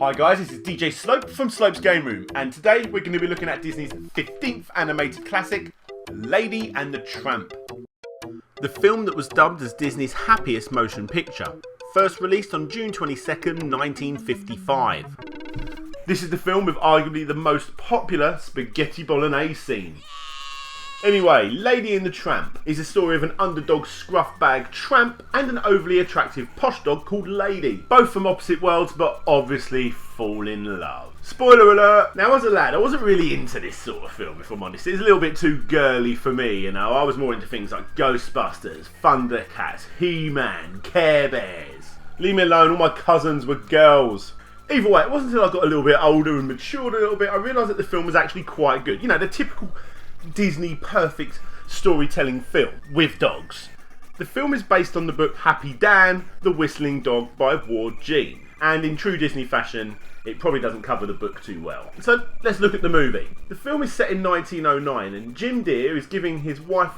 Hi guys, this is DJ Slope from Slope's Game Room, and today we're going to be looking at Disney's 15th animated classic, Lady and the Tramp. The film that was dubbed as Disney's happiest motion picture, first released on June 22nd, 1955. This is the film with arguably the most popular spaghetti bolognese scene. Anyway, Lady and the Tramp is a story of an underdog scruff bag tramp and an overly attractive posh dog called Lady. Both from opposite worlds, but obviously fall in love. Spoiler alert! Now as a lad, I wasn't really into this sort of film, if I'm honest. It's a little bit too girly for me, you know. I was more into things like Ghostbusters, Thundercats, He-Man, Care Bears. Leave me alone, all my cousins were girls. Either way, it wasn't until I got a little bit older and matured a little bit, I realised that the film was actually quite good. You know, the typical Disney perfect storytelling film with dogs. The film is based on the book Happy Dan, the Whistling Dog by Ward G. And in true Disney fashion, it probably doesn't cover the book too well. So let's look at the movie. The film is set in 1909 and Jim Deere is giving his wife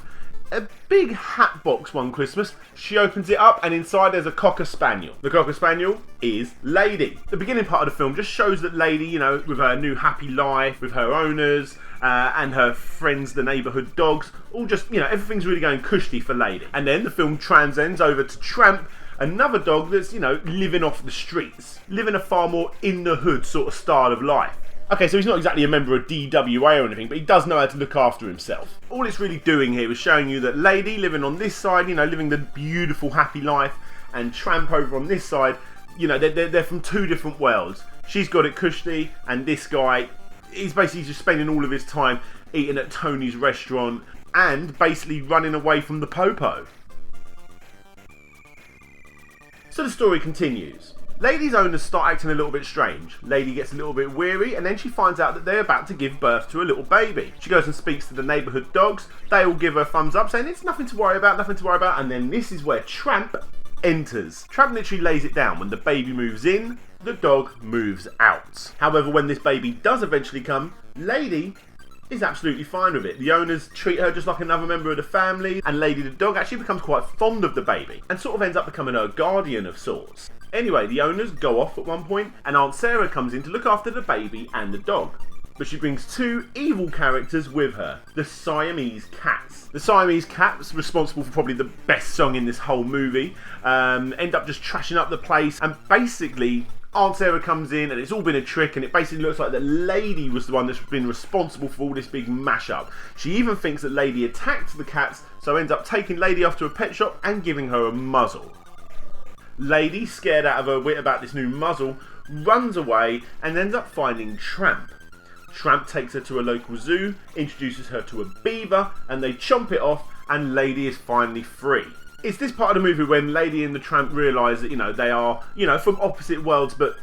a big hat box one Christmas. She opens it up and inside there's a Cocker Spaniel. The Cocker Spaniel is Lady. The beginning part of the film just shows that Lady, you know, with her new happy life, with her owners, and her friends, the neighbourhood dogs, all just, you know, everything's really going cushy for Lady. And then the film transcends over to Tramp, another dog that's, you know, living off the streets, living a far more in the hood sort of style of life. Okay, so he's not exactly a member of DWA or anything, but he does know how to look after himself. All it's really doing here is showing you that Lady living on this side, you know, living the beautiful happy life, and Tramp over on this side, you know, they're from two different worlds. She's got it cushy, and this guy, he's basically just spending all of his time eating at Tony's restaurant and basically running away from the popo. So the story continues. Lady's owners start acting a little bit strange. Lady gets a little bit weary and then she finds out that they're about to give birth to a little baby. She goes and speaks to the neighbourhood dogs. They all give her thumbs up saying it's nothing to worry about, nothing to worry about. And then this is where Tramp enters. Tramp literally lays it down. When the baby moves in, the dog moves out. However, when this baby does eventually come, Lady is absolutely fine with it. The owners treat her just like another member of the family, and Lady the dog actually becomes quite fond of the baby and sort of ends up becoming her guardian of sorts. Anyway, the owners go off at one point and Aunt Sarah comes in to look after the baby and the dog. But she brings two evil characters with her, the Siamese cats. The Siamese cats, responsible for probably the best song in this whole movie, end up just trashing up the place, and basically Aunt Sarah comes in and it's all been a trick, and it basically looks like that Lady was the one that's been responsible for all this big mashup. She even thinks that Lady attacked the cats, so ends up taking Lady off to a pet shop and giving her a muzzle. Lady, scared out of her wit about this new muzzle, runs away and ends up finding Tramp. Tramp takes her to a local zoo, introduces her to a beaver, and they chomp it off, and Lady is finally free. It's this part of the movie when Lady and the Tramp realise that, you know, they are, you know, from opposite worlds, but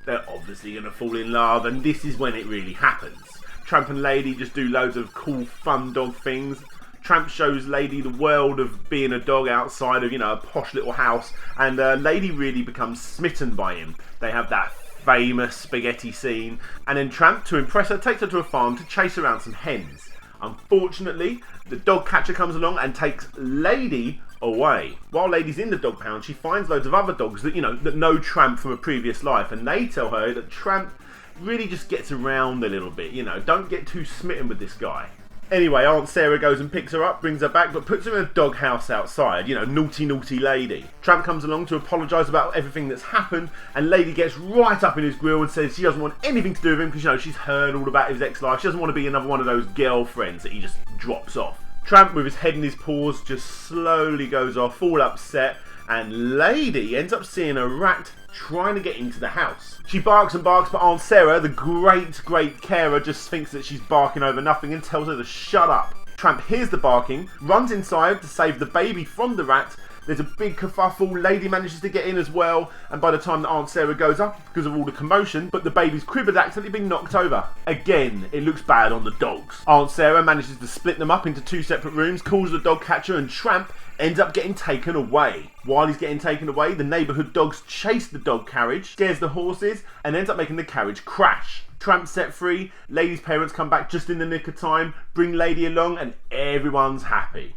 they're obviously going to fall in love, and this is when it really happens. Tramp and Lady just do loads of cool, fun dog things. Tramp shows Lady the world of being a dog outside of, you know, a posh little house, and Lady really becomes smitten by him. They have that famous spaghetti scene, and then Tramp, to impress her, takes her to a farm to chase around some hens. Unfortunately, the dog catcher comes along and takes Lady away. While Lady's in the dog pound, she finds loads of other dogs that, you know, that know Tramp from a previous life, and they tell her that Tramp really just gets around a little bit, you know, don't get too smitten with this guy. Anyway, Aunt Sarah goes and picks her up, brings her back, but puts her in a doghouse outside, you know, naughty, naughty Lady. Tramp comes along to apologise about everything that's happened, and Lady gets right up in his grill and says she doesn't want anything to do with him because, you know, she's heard all about his ex-life. She doesn't want to be another one of those girlfriends that he just drops off. Tramp, with his head in his paws, just slowly goes off, all upset, and Lady ends up seeing a rat trying to get into the house. She barks and barks, but Aunt Sarah, the great carer, just thinks that she's barking over nothing and tells her to shut up. Tramp hears the barking, runs inside to save the baby from the rat. There's a big kerfuffle. Lady manages to get in as well, and by the time that Aunt Sarah goes up, because of all the commotion, but the baby's crib had accidentally been knocked over. Again, it looks bad on the dogs. Aunt Sarah manages to split them up into two separate rooms, calls the dog catcher, and Tramp ends up getting taken away. While he's getting taken away, the neighbourhood dogs chase the dog carriage, scares the horses, and ends up making the carriage crash. Tramp set free, Lady's parents come back just in the nick of time, bring Lady along, and everyone's happy.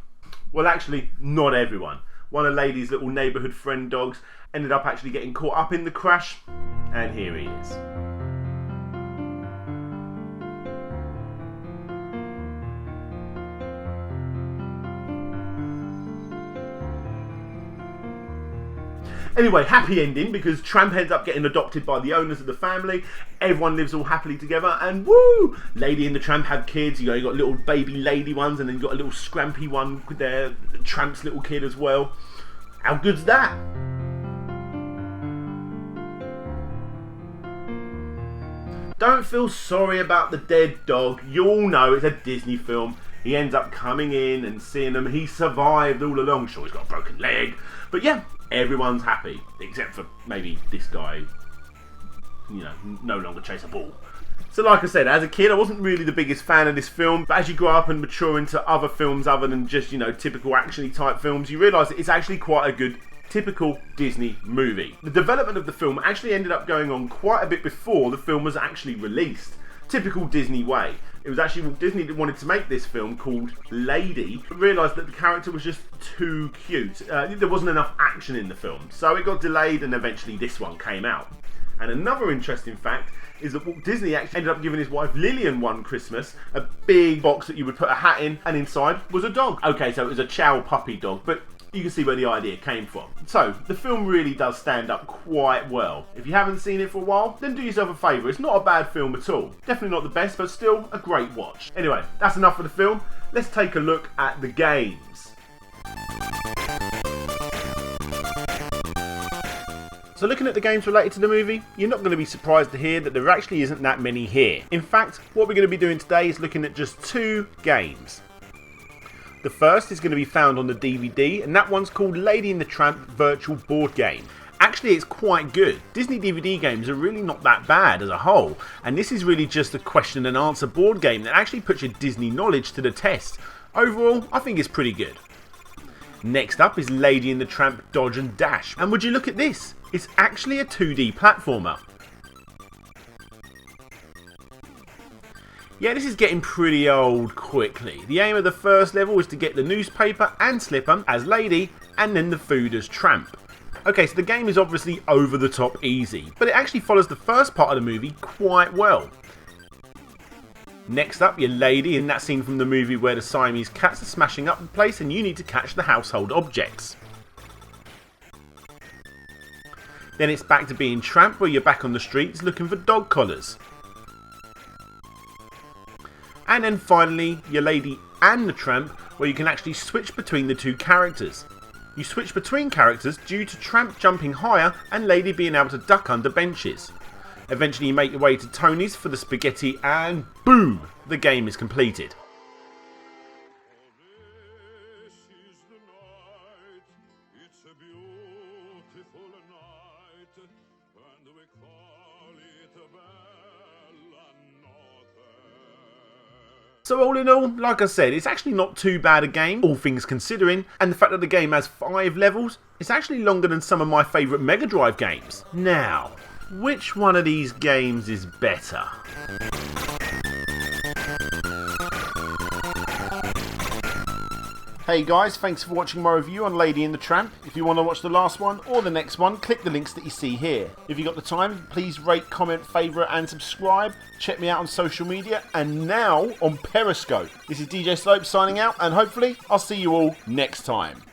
Well, actually, not everyone. One of Lady's little neighbourhood friend dogs ended up actually getting caught up in the crash, And here he is. Anyway, happy ending because Tramp ends up getting adopted by the owners of the family. Everyone lives all happily together, and woo! Lady and the Tramp have kids. You got little baby lady ones, and then you got a little scrampy one with their Tramp's little kid as well. How good's that? Don't feel sorry about the dead dog. You all know it's a Disney film. He ends up coming in and seeing them. He survived all along. Sure, he's got a broken leg, but yeah, everyone's happy except for maybe this guy. No longer chase a ball. So like I said, as a kid I wasn't really the biggest fan of this film, but as you grow up and mature into other films other than just typical action-y type films, you realise that it's actually quite a good typical Disney movie. The development of the film actually ended up going on quite a bit before the film was actually released. Typical Disney way. It was actually Walt Disney that wanted to make this film called Lady, but realised that the character was just too cute. There wasn't enough action in the film, so it got delayed and eventually this one came out. And another interesting fact is that Walt Disney actually ended up giving his wife Lillian one Christmas a big box that you would put a hat in, and inside was a dog. Okay, so it was a chow puppy dog, but you can see where the idea came from. So, the film really does stand up quite well. If you haven't seen it for a while, then do yourself a favour. It's not a bad film at all. Definitely not the best, but still a great watch. Anyway, that's enough for the film. Let's take a look at the games. So looking at the games related to the movie, you're not going to be surprised to hear that there actually isn't that many here. In fact, what we're going to be doing today is looking at just 2 games. The first is going to be found on the DVD, and that one's called Lady and the Tramp Virtual Board Game. Actually, it's quite good. Disney DVD games are really not that bad as a whole, and this is really just a question and answer board game that actually puts your Disney knowledge to the test. Overall, I think it's pretty good. Next up is Lady and the Tramp Dodge and Dash, and would you look at this? It's actually a 2D platformer. Yeah, this is getting pretty old quickly. The aim of the first level is to get the newspaper and slipper as Lady, and then the food as Tramp. Okay, so the game is obviously over the top easy, but it actually follows the first part of the movie quite well. Next up, your Lady in that scene from the movie where the Siamese cats are smashing up the place and you need to catch the household objects. Then it's back to being Tramp, where you're back on the streets looking for dog collars. And then finally, your Lady and the Tramp, where you can actually switch between the 2 characters. You switch between characters due to Tramp jumping higher and Lady being able to duck under benches. Eventually you make your way to Tony's for the spaghetti and boom! The game is completed. So all in all, like I said, it's actually not too bad a game, all things considering, and the fact that the game has 5 levels, it's actually longer than some of my favourite Mega Drive games. Now, which one of these games is better? Hey guys, thanks for watching my review on Lady and the Tramp. If you want to watch the last one or the next one, click the links that you see here. If you got the time, please rate, comment, favourite and subscribe. Check me out on social media and now on Periscope. This is DJ Slope signing out, and hopefully I'll see you all next time.